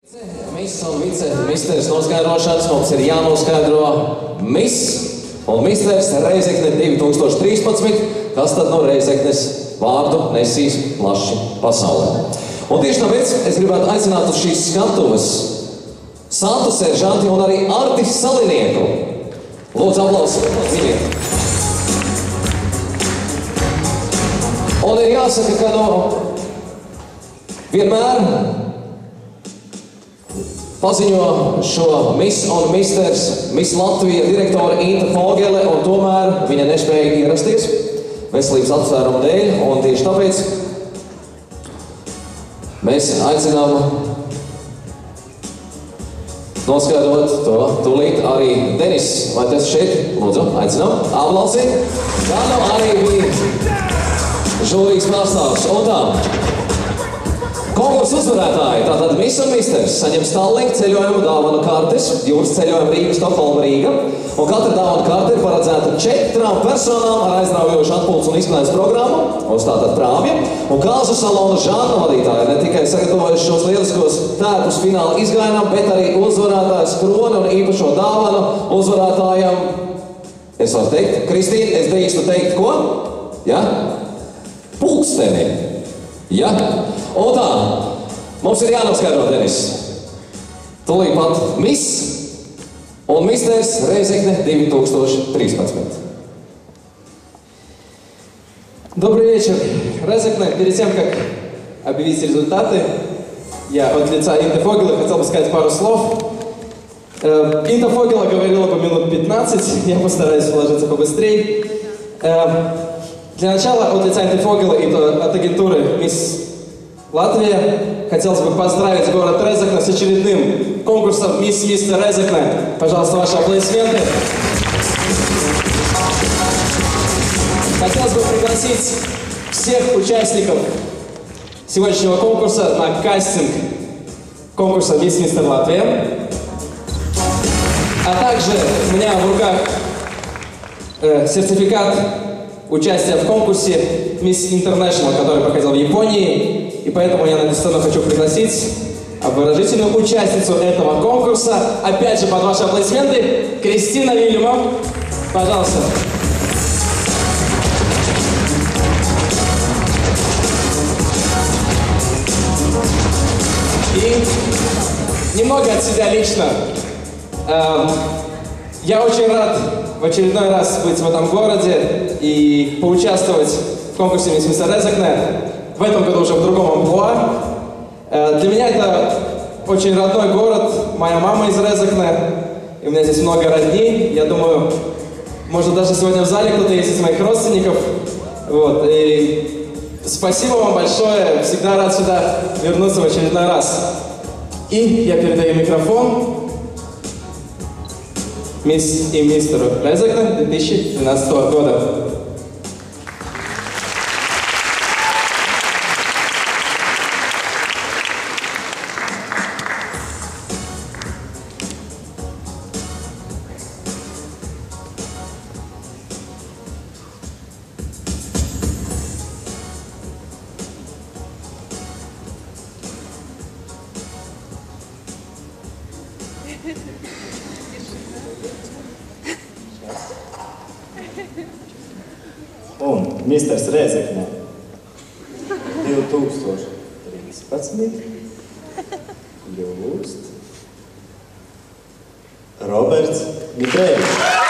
Miss un vicemisters noskaidrošanas mums ir jānoskaidro Miss un misters Reizekne 2013, kas tad no Reizeknes vārdu nesīs plaši pasaulē. Un tieši tāpēc es gribētu aicināt uz šīs skatuves Santu seržanti un arī Arti Salinieku. Lūdzu aplausu viņiem. Un ir jāsaka, ka vienmēr paziņo šo Miss un misters Miss Latvija direktore Inta Fogele, un tomēr viņa nespēja ierasties veselības apsvērumu dēļ, un tieši tāpēc mēs aicinām noskaidrot to tūlīt arī Denis. Vai tas šeit? Lūdzu, aicinām. Aplausīt. Tā nu arī bija žūrijas pārstāvs. Un tā. Konkursu uzvarētāji, tātad Miss un misters saņem Starlink ceļojumu dāvanu kartes, jūras ceļojumu Rīga, Stokholma, Rīga, un katra dāvanu karte ir paredzēta 4 personām ar aizraujošu atpuldes un izklaides programmu, uz tātad prāvja, un kāzu salona žanra vadītāji ne tikai sagatavojuši šos lieliskos tērpus fināla izgājienam, bet arī uzvarētājs kroni un īpašo dāvanu uzvarētājam, es varu teikt, Kristīne, es drīkstu teikt, ko? Ja? Pulksteni. Ja? Un tā, mums ir jānoskaidro, Denis. Tūlīt pat Miss un misters Reizekne 2013. Добрый вечер. Резекне, перед тем, как объявить результаты, я от лица Инты Фогелы хотел бы сказать пару слов. Инта Фогела говорила по минут 15, я постараюсь вложиться побыстрее. Для начала от лица Инты Фогелы и от агентуры Мисс Латвия хотелось бы поздравить город Резекне с очередным конкурсом Мисс Мистер Резекне. Пожалуйста, ваши аплодисменты. Хотелось бы пригласить всех участников сегодняшнего конкурса на кастинг конкурса Мисс Мистер Латвия. А также у меня в руках сертификат участия в конкурсе Miss International, который проходил в Японии. И поэтому я на эту сцену хочу пригласить обворожительную участницу этого конкурса. Опять же, под ваши аплодисменты, Кристина Вильямов. Пожалуйста. И немного от себя лично. Я очень рад в очередной раз быть в этом городе и поучаствовать в конкурсе Miss Mr. Резекне. В этом году уже в другом амплуа. Для меня это очень родной город. Моя мама из Резекне. И у меня здесь много родней. Я думаю, может даже сегодня в зале кто-то есть из моих родственников. Вот. И спасибо вам большое. Всегда рад сюда вернуться в очередной раз. И я передаю микрофон Мисс и мистеру Резекне 2012 года. Un misters Reizekne 2013 kļūst Roberts Mitrēvičs.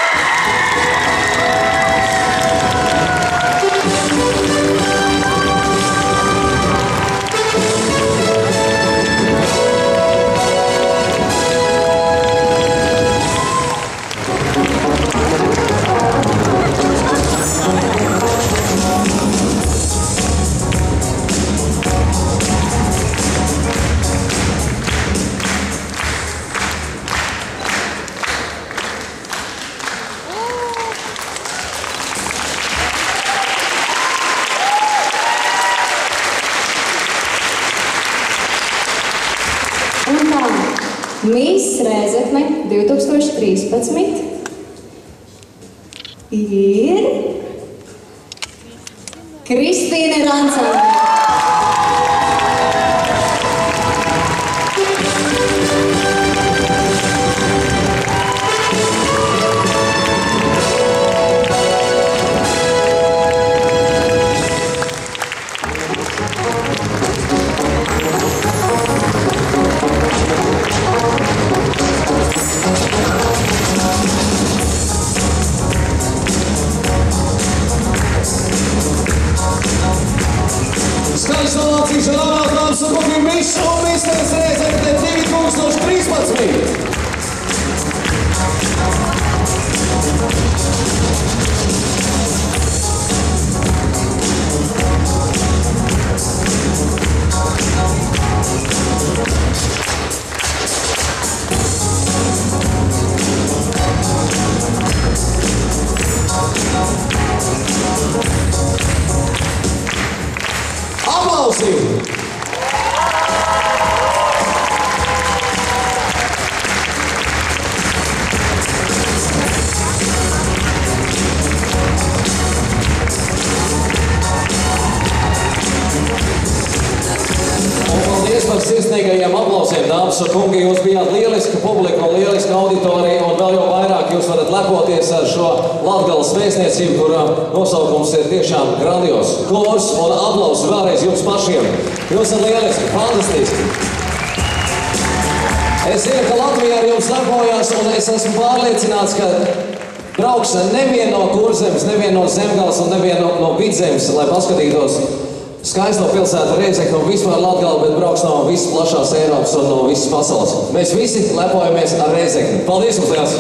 Miss Reizekne 2013 ir Kristīne Rancāne. Sveicieni, dāmas un kungi, jūs bijāt lieliska publika un lieliska auditorija, un vēl jau vairāk jūs varat lepoties ar šo Latgales vēstniecību, kurā nosaukums ir tiešām grandios. Kors un aplausi vēlreiz jums pašiem. Jūs esat lieliski, fantastiski. Es zinu, ka Latvijā ar jums lepojās, un es esmu pārliecināts, ka brauks nevien no Kurzemes, nevien no Zemgales un nevien no Vidzemes, lai paskatītos skaisto pilsētu Rēzekni un vispār Latgali, bet brauks no visas plašās Eiropas un no visas pasaules. Mēs visi lepojamies ar Rēzekni. Paldies jums liels!